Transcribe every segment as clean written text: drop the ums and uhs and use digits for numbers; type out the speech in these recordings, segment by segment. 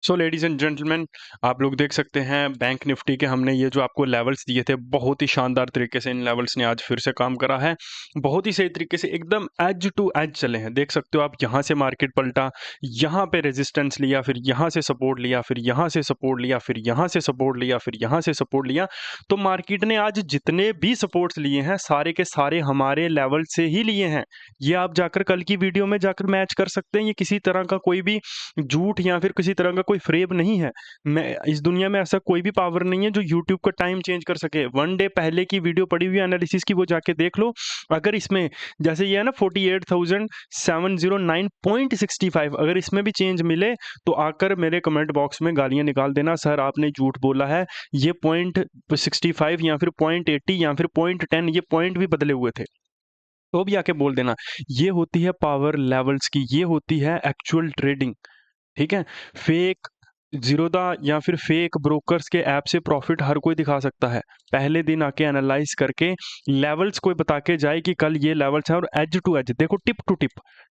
So ladies and gentleman, आप लोग देख सकते हैं बैंक निफ्टी के हमने ये जो आपको लेवल्स दिए थे, बहुत ही शानदार तरीके से इन लेवल्स ने आज फिर से काम करा है। बहुत ही सही तरीके से एकदम एज टू एज चले हैं। देख सकते हो आप, यहाँ से मार्केट पलटा, यहाँ पे रेजिस्टेंस लिया, फिर यहाँ से सपोर्ट लिया, फिर यहाँ से सपोर्ट लिया, फिर यहाँ से सपोर्ट लिया, फिर यहाँ से सपोर्ट लिया। तो मार्केट ने आज जितने भी सपोर्ट्स लिए हैं सारे के सारे हमारे लेवल से ही लिए हैं। ये आप जाकर कल की वीडियो में जाकर मैच कर सकते हैं। ये किसी तरह का कोई भी झूठ या फिर किसी तरह का कोई फ्रेब नहीं है। मैं इस दुनिया में ऐसा कोई भी पावर नहीं है जो यूट्यूब का टाइम चेंज कर सके। वन डे पहले की वीडियो पड़ी हुई एनालिसिस की, वो जाके देख लो। अगर इसमें जैसे ये है ना 48,709.65, अगर इसमें भी चेंज मिले तो आकर मेरे कमेंट बॉक्स में गालियां निकाल देना, सर आपने झूठ बोला है, ये 0.65 या फिर 0.80 या फिर 0.10 ये पॉइंट भी बदले हुए थे, तो भी आके बोल देना। ये होती है पावर लेवल्स की, ये होती है एक्चुअल ट्रेडिंग। ठीक है। फेक जीरोदा या फिर फेक ब्रोकर्स के ऐप से प्रॉफिट हर कोई दिखा सकता है। पहले दिन आके एनालाइज करके लेवल्स कोई बता के जाए कि कल ये लेवल्स है, और एज टू एज देखो, tip to tip,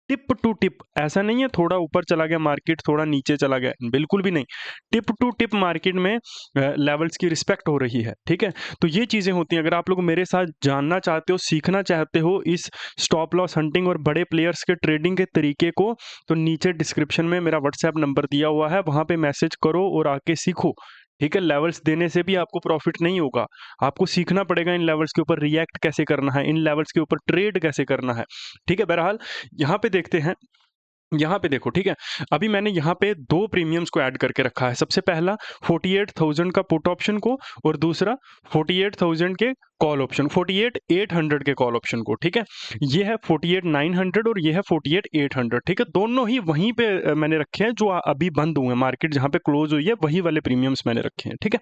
tip to tip. ऐसा नहीं है थोड़ा ऊपर चला गया मार्केट, थोड़ा नीचे चला गया, बिल्कुल भी नहीं। टिप टू टिप मार्केट में लेवल्स की रिस्पेक्ट हो रही है। ठीक है। तो ये चीजें होती हैं। अगर आप लोग मेरे साथ जानना चाहते हो, सीखना चाहते हो इस स्टॉप लॉस हंटिंग और बड़े प्लेयर्स के ट्रेडिंग के तरीके को, तो नीचे डिस्क्रिप्शन में मेरा व्हाट्सएप नंबर दिया हुआ है, वहां पे मैसेज करो और आके सीखो। ठीक है। लेवल्स देने से भी आपको प्रॉफिट नहीं होगा, आपको सीखना पड़ेगा इन लेवल्स के ऊपर रिएक्ट कैसे करना है, इन लेवल्स के ऊपर ट्रेड कैसे करना है। ठीक है। बहरहाल यहाँ पे देखते हैं, यहाँ पे देखो। ठीक है। अभी मैंने यहाँ पे दो प्रीमियम्स को ऐड करके रखा है। सबसे पहला 48,000 का पुट ऑप्शन को, और दूसरा 48,000 के कॉल ऑप्शन, 48,800 के कॉल ऑप्शन को। ठीक है। ये है 48,900 और ये है 48,800। ठीक है। दोनों ही वहीं पे मैंने रखे हैं जो अभी बंद हुए हैं, मार्केट जहाँ पे क्लोज हुई है वही वाले प्रीमियम्स मैंने रखे हैं। ठीक है।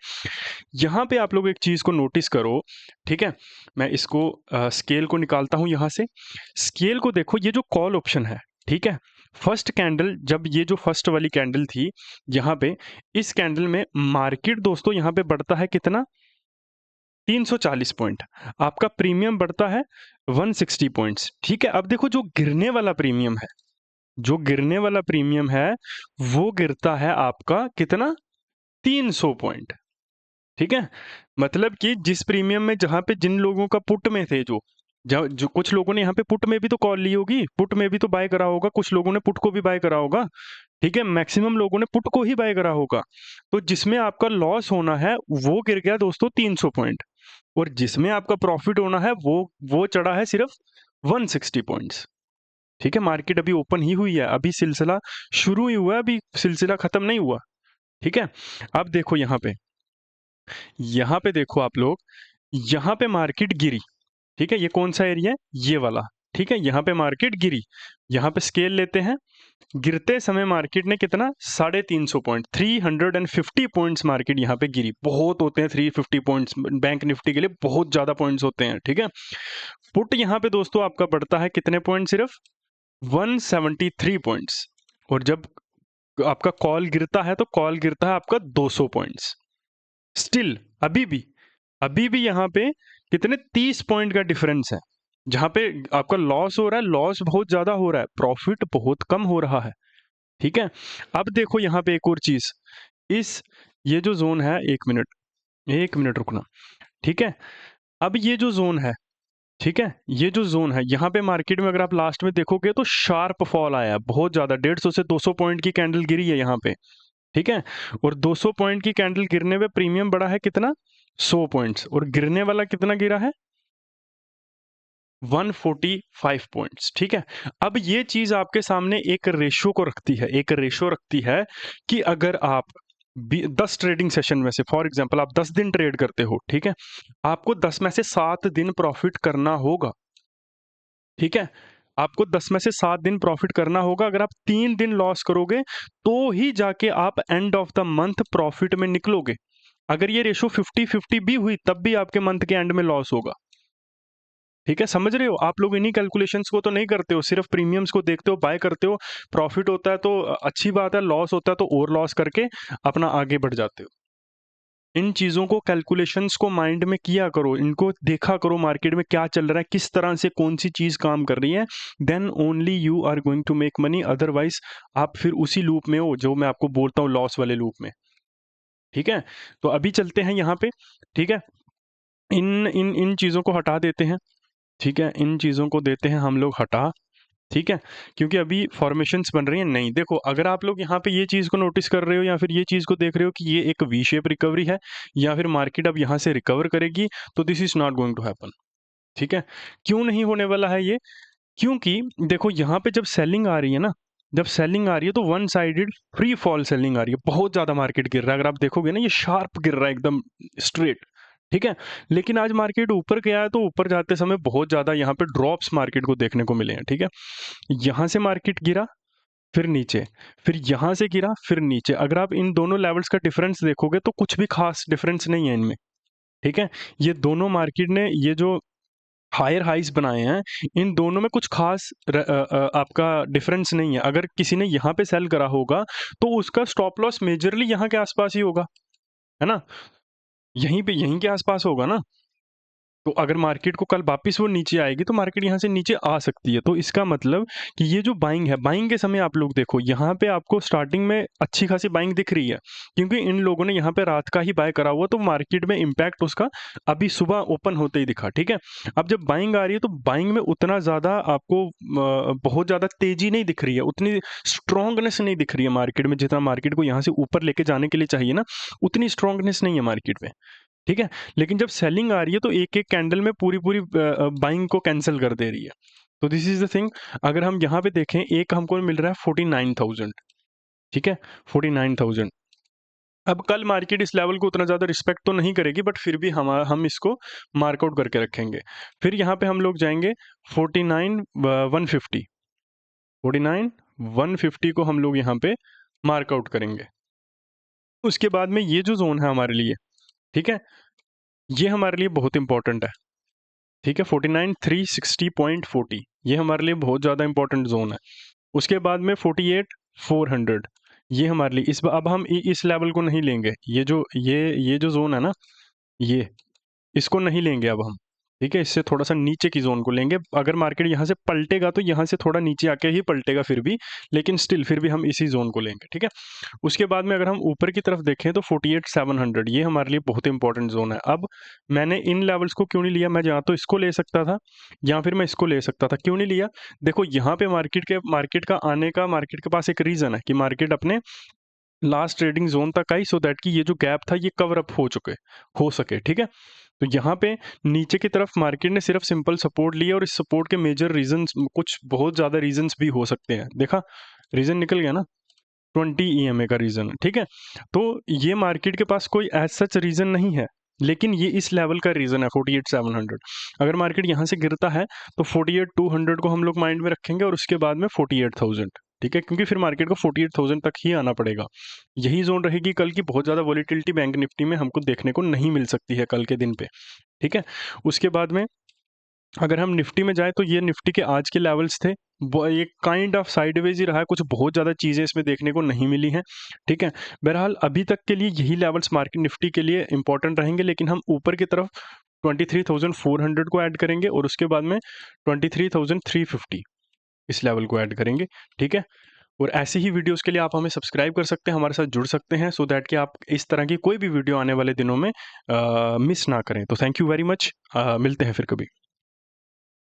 यहाँ पे आप लोग एक चीज को नोटिस करो। ठीक है। मैं इसको स्केल को निकालता हूँ यहाँ से। स्केल को देखो, ये जो कॉल ऑप्शन है, ठीक है, फर्स्ट कैंडल, जब ये जो फर्स्ट वाली कैंडल थी यहाँ पे, इस कैंडल में मार्केट दोस्तों यहाँ पे बढ़ता है कितना, 340 पॉइंट। आपका प्रीमियम बढ़ता है 160 पॉइंट्स। ठीक है। अब देखो, जो गिरने वाला प्रीमियम है, जो गिरने वाला प्रीमियम है, वो गिरता है आपका कितना, 300 पॉइंट। ठीक है। मतलब कि जिस प्रीमियम में, जहां पे जिन लोगों का पुट में थे, जो कुछ लोगों ने यहाँ पे पुट में भी तो कॉल ली होगी, पुट में भी तो बाय करा होगा, कुछ लोगों ने पुट को भी बाय करा होगा। ठीक है। मैक्सिमम लोगों ने पुट को ही बाय करा होगा। तो जिसमें आपका लॉस होना है वो गिर गया दोस्तों 300 पॉइंट, और जिसमें आपका प्रॉफिट होना है वो चढ़ा है सिर्फ 160 पॉइंट्स। ठीक है। मार्केट अभी ओपन ही हुई है, अभी सिलसिला शुरू ही हुआ है, अभी सिलसिला खत्म नहीं हुआ। ठीक है। अब देखो यहाँ पे देखो आप लोग, यहाँ पे मार्केट गिरी। ठीक है। ये कौन सा एरिया है, ये वाला। ठीक है। यहाँ पे मार्केट गिरी, यहाँ पे स्केल लेते हैं। गिरते समय मार्केट ने कितना, 350 पॉइंट, 350 पॉइंट्स मार्केट यहाँ पे गिरी। बहुत होते हैं 350 पॉइंट्स, बैंक निफ्टी के लिए बहुत ज्यादा पॉइंट्स होते हैं। ठीक है। पुट यहाँ पे दोस्तों आपका बढ़ता है कितने पॉइंट, सिर्फ 173 पॉइंट्स। और जब आपका कॉल गिरता है तो कॉल गिरता है आपका 200 पॉइंट्स। स्टिल अभी भी यहाँ पे कितने, 30 पॉइंट का डिफरेंस है। जहां पे आपका लॉस हो रहा है, लॉस बहुत ज्यादा हो रहा है, प्रॉफिट बहुत कम हो रहा है। ठीक है। अब देखो यहाँ पे एक और चीज, इस ये जो जोन है, एक मिनट रुकना। ठीक है। अब ये जो जोन है, ठीक है, ये जो जोन है, यहाँ पे मार्केट में अगर आप लास्ट में देखोगे तो शार्प फॉल आया है, बहुत ज्यादा, 150 से 200 पॉइंट की कैंडल गिरी है यहाँ पे। ठीक है। और 200 पॉइंट की कैंडल गिरने पे प्रीमियम बढ़ा है कितना, 100 पॉइंट्स, और गिरने वाला कितना गिरा है, 145 पॉइंट्स। ठीक है। अब ये चीज आपके सामने एक रेशो को रखती है, एक रेशो रखती है कि अगर आप 10 ट्रेडिंग सेशन में से, फॉर एग्जांपल आप 10 दिन ट्रेड करते हो, ठीक है, आपको 10 में से 7 दिन प्रॉफिट करना होगा। ठीक है। आपको 10 में से 7 दिन प्रॉफिट करना होगा। अगर आप 3 दिन लॉस करोगे तो ही जाके आप end of the month profit में निकलोगे। अगर ये रेशो 50-50 भी हुई तब भी आपके मंथ के एंड में लॉस होगा। ठीक है। समझ रहे हो, आप लोग इन्हीं कैलकुलेशंस को तो नहीं करते हो, सिर्फ प्रीमियम्स को देखते हो, बाय करते हो। प्रॉफिट होता है तो अच्छी बात है, लॉस होता है तो और लॉस करके अपना आगे बढ़ जाते हो। इन चीज़ों को, कैलकुलेशंस को माइंड में किया करो, इनको देखा करो मार्केट में क्या चल रहा है, किस तरह से कौन सी चीज़ काम कर रही है, then only you are going to make money, otherwise आप फिर उसी लूप में हो जो मैं आपको बोलता हूँ, लॉस वाले लूप में। ठीक है, तो अभी चलते हैं यहाँ पे। ठीक है, इन इन इन चीज़ों को हटा देते हैं। ठीक है, इन चीज़ों को देते हैं हम लोग हटा। ठीक है, क्योंकि अभी फॉर्मेशंस बन रही हैं। नहीं, देखो अगर आप लोग यहाँ पे ये चीज़ को नोटिस कर रहे हो या फिर ये चीज़ को देख रहे हो कि ये एक वी शेप रिकवरी है या फिर मार्केट अब यहाँ से रिकवर करेगी, तो this is not going to happen. ठीक है, क्यों नहीं होने वाला है ये? क्योंकि देखो यहाँ पे जब सेलिंग आ रही है ना, जब सेलिंग आ रही है तो one sided free fall selling आ रही है, बहुत ज्यादा मार्केट गिर रहा है। अगर आप देखोगे ना, ये शार्प गिर रहा है एकदम स्ट्रेट। ठीक है, लेकिन आज मार्केट ऊपर गया है तो ऊपर जाते समय बहुत ज्यादा यहाँ पे ड्रॉप्स मार्केट को देखने को मिले हैं। ठीक है, यहाँ से मार्केट गिरा, फिर नीचे, फिर यहाँ से गिरा, फिर नीचे। अगर आप इन दोनों लेवल्स का डिफरेंस देखोगे तो कुछ भी खास डिफरेंस नहीं है इनमें। ठीक है, ये दोनों मार्केट ने ये जो हायर हाइस बनाए हैं, इन दोनों में कुछ खास आपका डिफरेंस नहीं है। अगर किसी ने यहाँ पे सेल करा होगा तो उसका स्टॉप लॉस मेजरली यहाँ के आसपास ही होगा, है ना, यहीं पे, यहीं के आसपास होगा ना। तो अगर मार्केट को कल वापस वो नीचे आएगी तो मार्केट यहाँ से नीचे आ सकती है। तो इसका मतलब कि ये जो बाइंग है, बाइंग के समय आप लोग देखो यहाँ पे आपको स्टार्टिंग में अच्छी खासी बाइंग दिख रही है, क्योंकि इन लोगों ने यहाँ पे रात का ही बाय करा हुआ, तो मार्केट में इम्पैक्ट उसका अभी सुबह ओपन होते ही दिखा। ठीक है, अब जब बाइंग आ रही है तो बाइंग में उतना ज़्यादा आपको बहुत ज़्यादा तेजी नहीं दिख रही है, उतनी स्ट्रॉन्गनेस नहीं दिख रही है मार्केट में, जितना मार्केट को यहाँ से ऊपर लेके जाने के लिए चाहिए ना, उतनी स्ट्रॉन्गनेस नहीं है मार्केट में। ठीक है, लेकिन जब सेलिंग आ रही है तो एक एक कैंडल में पूरी पूरी बाइंग को कैंसिल कर दे रही है। तो दिस इज द थिंग। अगर हम यहाँ पे देखें, एक हमको मिल रहा है 49,000। ठीक है, 49,000। अब कल मार्केट इस लेवल को उतना ज़्यादा रिस्पेक्ट तो नहीं करेगी, बट फिर भी हम इसको मार्कआउट करके रखेंगे। फिर यहाँ पे हम लोग जाएंगे 49,150, 49,150 को हम लोग यहाँ पे मार्कआउट करेंगे। उसके बाद में ये जो जोन है हमारे लिए, ठीक है, ये हमारे लिए बहुत इंपॉर्टेंट है। ठीक है, 49,360.40, ये हमारे लिए बहुत ज़्यादा इंपॉर्टेंट जोन है। उसके बाद में 48,400, ये हमारे लिए अब हम इस लेवल को नहीं लेंगे, ये जो जोन है ना, ये इसको नहीं लेंगे अब हम। ठीक है, इससे थोड़ा सा नीचे की जोन को लेंगे। अगर मार्केट यहाँ से पलटेगा तो यहाँ से थोड़ा नीचे आके ही पलटेगा फिर भी, लेकिन स्टिल फिर भी हम इसी जोन को लेंगे। ठीक है, उसके बाद में अगर हम ऊपर की तरफ देखें तो 48,700, ये हमारे लिए बहुत इंपॉर्टेंट जोन है। अब मैंने इन लेवल्स को क्यों नहीं लिया? मैं या तो इसको ले सकता था या फिर मैं इसको ले सकता था। क्यों नहीं लिया? देखो यहाँ पे मार्केट का आने का, मार्केट के पास एक रीजन है कि मार्केट अपने लास्ट ट्रेडिंग जोन तक आई, सो दैट कि ये जो गैप था ये कवर अप हो सके। ठीक है, तो यहाँ पे नीचे की तरफ मार्केट ने सिर्फ सिंपल सपोर्ट लिया, और इस सपोर्ट के मेजर रीजंस, कुछ बहुत ज़्यादा रीजंस भी हो सकते हैं। देखा, रीजन निकल गया ना, 20 EMA का रीजन। ठीक है, तो ये मार्केट के पास कोई एज सच रीजन नहीं है, लेकिन ये इस लेवल का रीजन है 48,700। अगर मार्केट यहाँ से गिरता है तो 48,200 को हम लोग माइंड में रखेंगे, और उसके बाद में 48,000। ठीक है, क्योंकि फिर मार्केट को 48,000 तक ही आना पड़ेगा। यही जोन रहेगी कल की। बहुत ज़्यादा वॉलीटिलिटी बैंक निफ्टी में हमको देखने को नहीं मिल सकती है कल के दिन पे। ठीक है, उसके बाद में अगर हम निफ्टी में जाए तो ये निफ्टी के आज के लेवल्स थे, वो एक काइंड ऑफ साइडवेज ही रहा है, कुछ बहुत ज़्यादा चीज़ें इसमें देखने को नहीं मिली हैं। ठीक है, बहरहाल अभी तक के लिए यही लेवल्स मार्केट निफ्टी के लिए इंपॉर्टेंट रहेंगे, लेकिन हम ऊपर की तरफ 23,400 को ऐड करेंगे, और उसके बाद में 23,350 इस लेवल को ऐड करेंगे। ठीक है, और ऐसे ही वीडियोस के लिए आप हमें सब्सक्राइब कर सकते हैं, हमारे साथ जुड़ सकते हैं, सो दैट कि आप इस तरह की कोई भी वीडियो आने वाले दिनों में मिस ना करें। तो थैंक यू वेरी मच, मिलते हैं फिर कभी।